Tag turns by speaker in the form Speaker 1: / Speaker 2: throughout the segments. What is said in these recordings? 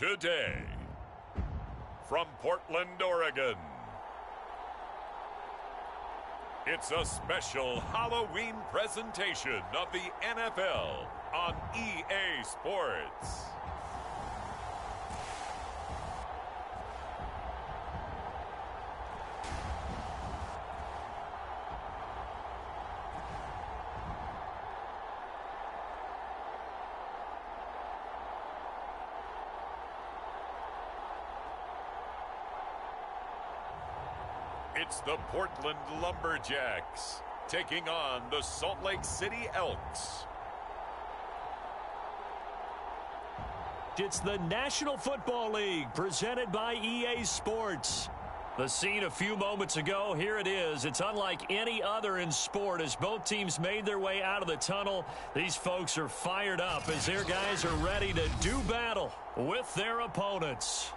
Speaker 1: Today, from Portland, Oregon, it's a special Halloween presentation of the NFL on EA Sports. It's the Portland Lumberjacks taking on the Salt Lake City Elks.
Speaker 2: It's the National Football League presented by EA Sports. The scene a few moments ago, here it is. It's unlike any other in sport as both teams made their way out of the tunnel. These folks are fired up as their guys are ready to do battle with their opponents.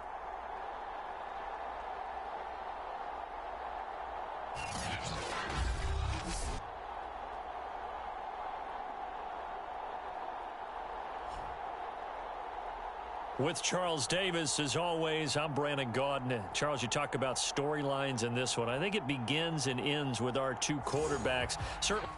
Speaker 2: With Charles Davis, as always, I'm Brandon Gaudin. Charles, you talk about storylines in this one. I think it begins and ends with our two quarterbacks. Certainly.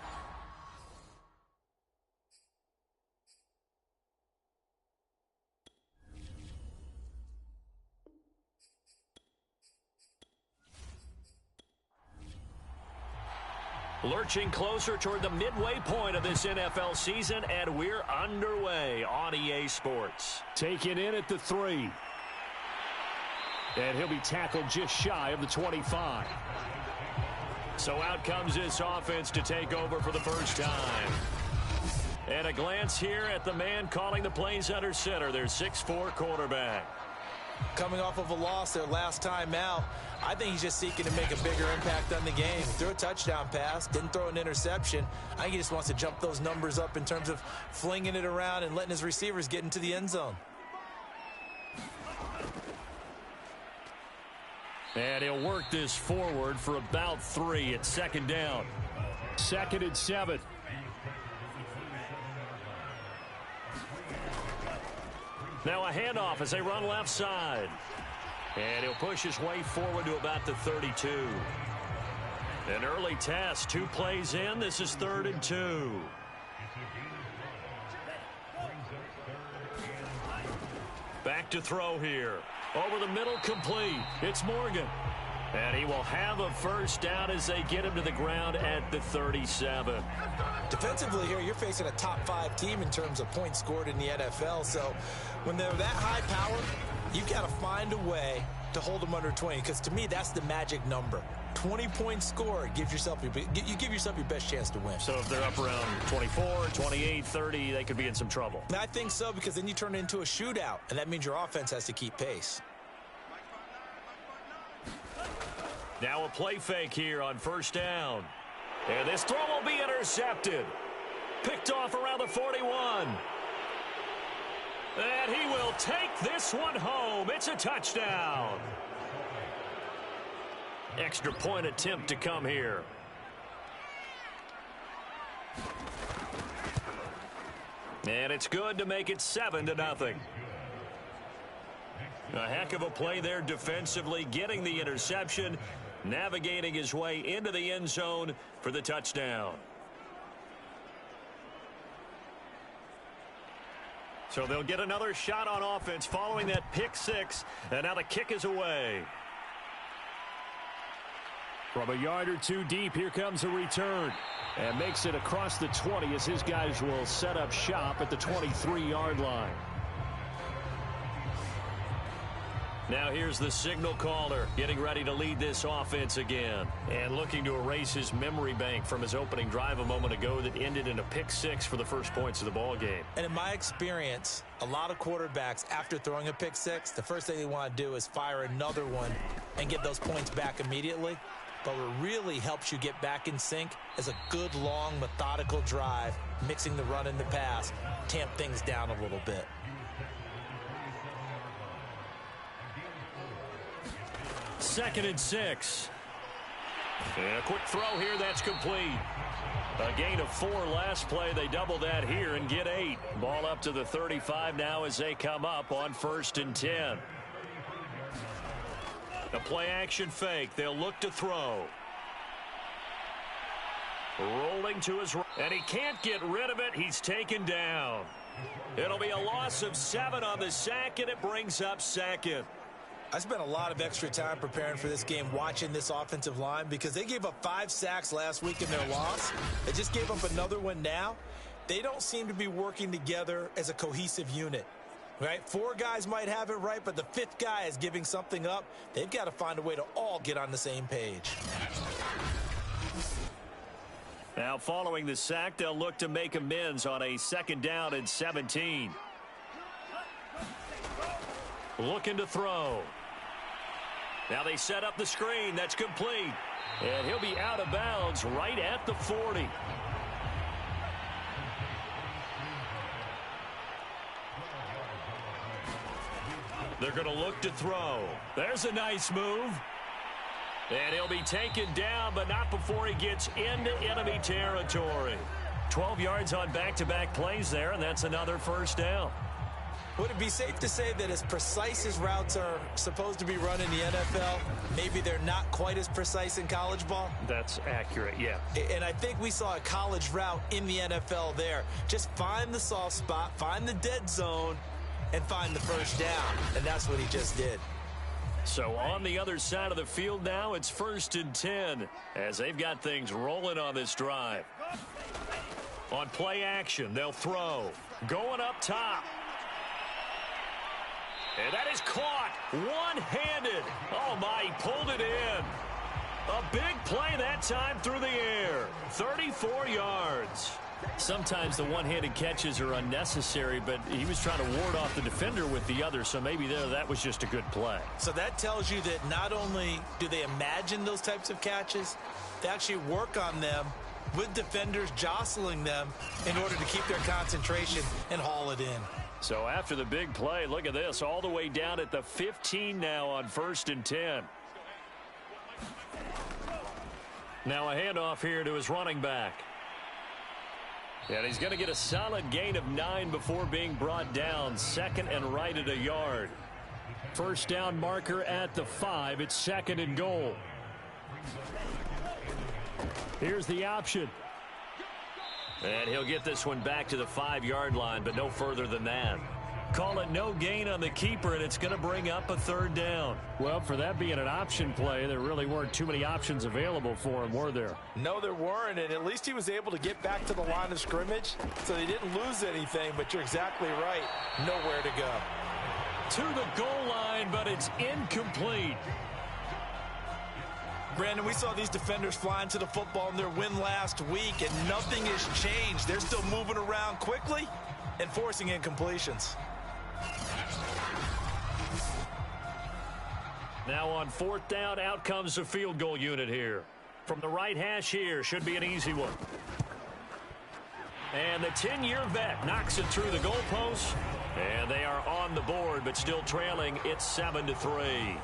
Speaker 2: Lurching closer toward the midway point of this NFL season, and we're underway on EA Sports.
Speaker 3: Taken in at the 3. And he'll be tackled just shy of the 25.
Speaker 2: So out comes this offense to take over for the first time. And a glance here at the man calling the plays under center, their 6'4" quarterback.
Speaker 4: Coming off of a loss their last time out, I think he's just seeking to make a bigger impact on the game. Threw a touchdown pass, didn't throw an interception. I think he just wants to jump those numbers up in terms of flinging it around and letting his receivers get into the end zone.
Speaker 2: And he'll work this forward for about 3 at second down.
Speaker 3: 2nd and 7.
Speaker 2: Now a handoff as they run left side. And he'll push his way forward to about the 32. An early test, 2 plays in. This is 3rd and 2. Back to throw here. Over the middle, complete. It's Morgan. And he will have a first down as they get him to the ground at the 37.
Speaker 4: Defensively here, you're facing a top 5 team in terms of points scored in the NFL. So when they're that high powered, you've got to find a way to hold them under 20. Because to me, that's the magic number. 20 points scored gives yourself you give yourself your best chance to win.
Speaker 2: So if they're up around 24, 28, 30, they could be in some trouble.
Speaker 4: I think so, because then you turn it into a shootout, and that means your offense has to keep pace.
Speaker 2: Now a play fake here on first down. And this throw will be intercepted. Picked off around the 41. And he will take this one home. It's a touchdown. Extra point attempt to come here. And it's good to make it 7-0. A heck of a play there defensively, getting the interception, navigating his way into the end zone for the touchdown. So they'll get another shot on offense following that pick 6, and now the kick is away.
Speaker 3: From a yard or 2 deep, here comes a return. And makes it across the 20 as his guys will set up shop at the 23-yard line.
Speaker 2: Now here's the signal caller getting ready to lead this offense again. And looking to erase his memory bank from his opening drive a moment ago that ended in a pick 6 for the first points of the ball game.
Speaker 4: And in my experience, a lot of quarterbacks, after throwing a pick 6, the first thing they want to do is fire another one and get those points back immediately. But what really helps you get back in sync is a good, long, methodical drive, mixing the run and the pass, tamp things down a little bit.
Speaker 2: Second and 6. And a quick throw here that's complete. A gain of 4 last play. They double that here and get 8. Ball up to the 35 now as they come up on 1st and 10. The play action fake. They'll look to throw. Rolling to his right. And he can't get rid of it. He's taken down. It'll be a loss of 7 on the sack, and it brings up 2nd.
Speaker 4: I spent a lot of extra time preparing for this game, watching this offensive line, because they gave up 5 sacks last week in their loss. They just gave up another one now. They don't seem to be working together as a cohesive unit, right? 4 guys might have it right, but the 5th guy is giving something up. They've got to find a way to all get on the same page.
Speaker 2: Now, following the sack, they'll look to make amends on a 2nd down and 17. Looking to throw. Now they set up the screen. That's complete. And he'll be out of bounds right at the 40. They're going to look to throw. There's a nice move. And he'll be taken down, but not before he gets into enemy territory. 12 yards on back-to-back plays there, and that's another 1st down.
Speaker 4: Would it be safe to say that as precise as routes are supposed to be run in the NFL, maybe they're not quite as precise in college ball?
Speaker 2: That's accurate, yeah.
Speaker 4: And I think we saw a college route in the NFL there. Just find the soft spot, find the dead zone, and find the 1st down. And that's what he just did.
Speaker 2: So on the other side of the field now, it's 1st and 10 as they've got things rolling on this drive. On play action, they'll throw. Going up top. And that is caught one-handed. Oh, my, he pulled it in. A big play that time through the air. 34 yards. Sometimes the one-handed catches are unnecessary, but he was trying to ward off the defender with the other, so maybe that was just a good play.
Speaker 4: So that tells you that not only do they imagine those types of catches, they actually work on them with defenders jostling them in order to keep their concentration and haul it in.
Speaker 2: So after the big play, look at this, all the way down at the 15 now on 1st and 10. Now a handoff here to his running back. And he's going to get a solid gain of 9 before being brought down. 2nd and right at a yard. 1st down marker at the 5. It's 2nd and goal. Here's the option. And he'll get this one back to the 5-yard line, but no further than that. Call it no gain on the keeper, and it's going to bring up a 3rd down.
Speaker 3: Well, for that being an option play, there really weren't too many options available for him, were there?
Speaker 4: No, there weren't, and at least he was able to get back to the line of scrimmage, so he didn't lose anything, but you're exactly right. Nowhere to go.
Speaker 2: To the goal line, but it's incomplete.
Speaker 4: Brandon, we saw these defenders flying to the football in their win last week, and nothing has changed. They're still moving around quickly and forcing incompletions.
Speaker 2: Now on 4th down, out comes the field goal unit here. From the right hash here, should be an easy one. And the 10-year vet knocks it through the goalpost. And they are on the board, but still trailing. It's 7-3.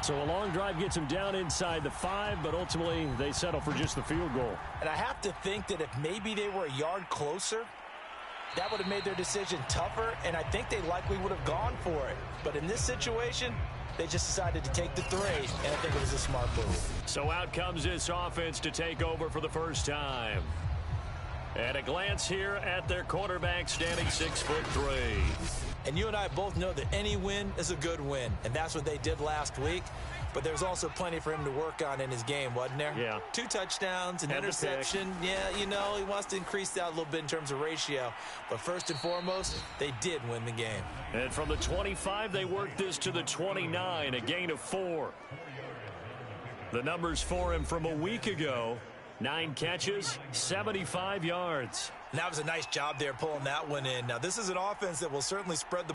Speaker 3: So a long drive gets them down inside the 5, but ultimately they settle for just the field goal.
Speaker 4: And I have to think that if maybe they were a yard closer, that would have made their decision tougher, and I think they likely would have gone for it. But in this situation, they just decided to take the 3, and I think it was a smart move.
Speaker 2: So out comes this offense to take over for the first time. And a glance here at their quarterback, standing 6'3".
Speaker 4: And you and I both know that any win is a good win, and that's what they did last week. But there's also plenty for him to work on in his game, wasn't there?
Speaker 2: Yeah.
Speaker 4: 2 touchdowns, an interception. Yeah, you know, he wants to increase that a little bit in terms of ratio. But first and foremost, they did win the game.
Speaker 2: And from the 25, they worked this to the 29, a gain of 4. The numbers for him from a week ago, 9 catches, 75 yards.
Speaker 4: And that was a nice job there pulling that one in. Now, this is an offense that will certainly spread the